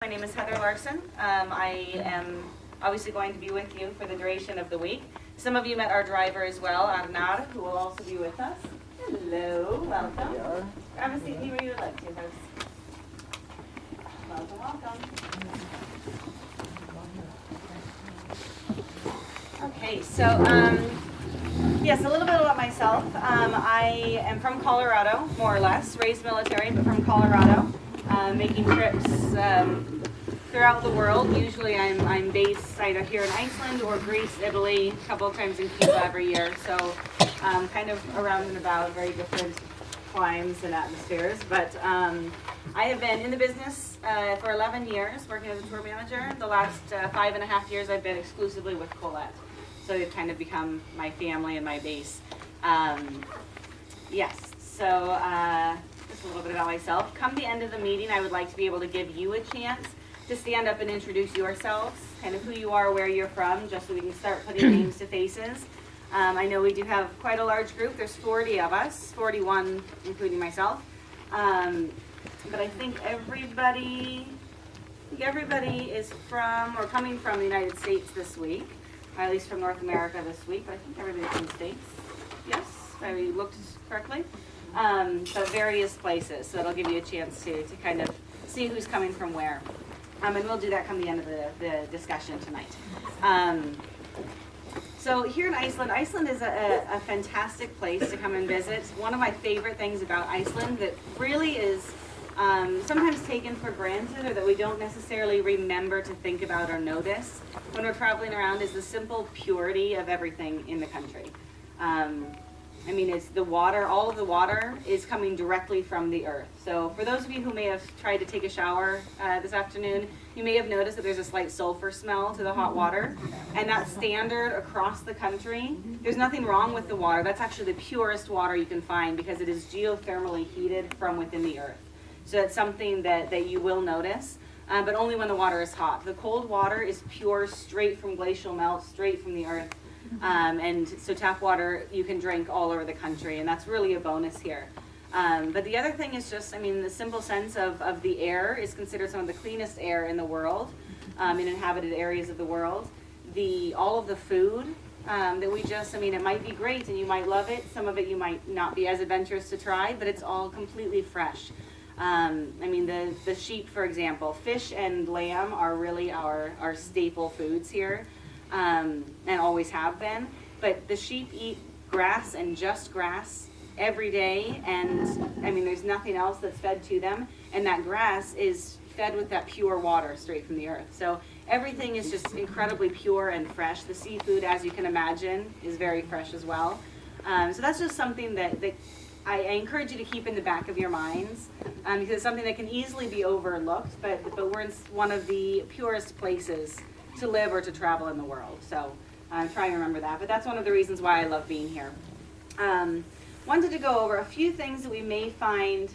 My name is Heather Larson. I am obviously going to be with you for the duration of the week. Some of you met our driver as well, Arnar, who will also be with us. Hello, welcome. Grab a seat anywhere you would like to, folks. Welcome, welcome. Okay, so yes, a little bit about myself. I am from Colorado, more or less, raised military, but from Colorado. Making trips throughout the world. Usually I'm based either here in Iceland or Greece, Italy, a couple of times in Cuba every year. So kind of around and about, very different climes and atmospheres. But I have been in the business for 11 years, working as a tour manager. The last 5.5 years I've been exclusively with Colette. So they've kind of become my family and my base. Yes, so just a little bit about myself. Come the end of the meeting, I would like to be able to give you a chance to stand up and introduce yourselves, kind of who you are, where you're from, just so we can start putting names to faces. I know we do have quite a large group. There's 40 of us, 41 including myself. But I think everybody is from or coming from the United States this week, or at least from North America this week. But I think everybody's from the States. Yes, I looked correctly. But various places, so it'll give you a chance to kind of see who's coming from where. And we'll do that come the end of the discussion tonight. So here in Iceland, Iceland is a fantastic place to come and visit. One of my favorite things about Iceland that really is sometimes taken for granted or that we don't necessarily remember to think about or notice when we're traveling around is the simple purity of everything in the country. I mean, it's the water, all of the water is coming directly from the earth. So for those of you who may have tried to take a shower this afternoon, you may have noticed that there's a slight sulfur smell to the hot water. And that's standard across the country. There's nothing wrong with the water. That's actually the purest water you can find because it is geothermally heated from within the earth. So it's something that you will notice, but only when the water is hot. The cold water is pure, straight from glacial melt, straight from the earth. And so tap water you can drink all over the country, and that's really a bonus here. But the other thing is just, I mean, the simple sense of the air is considered some of the cleanest air in the world, in inhabited areas of the world. All of the food that we just, I mean, it might be great and you might love it. Some of it you might not be as adventurous to try, but it's all completely fresh. I mean, the sheep, for example, fish and lamb are really our staple foods here. And always have been, but the sheep eat grass and just grass every day, and I mean there's nothing else that's fed to them, and that grass is fed with that pure water straight from the earth. So everything is just incredibly pure and fresh. The seafood, as you can imagine, is very fresh as well. So that's just something that I encourage you to keep in the back of your minds, because it's something that can easily be overlooked, but we're in one of the purest places to live or to travel in the world. So I'm trying to remember that, but that's one of the reasons why I love being here. Wanted to go over a few things that we may find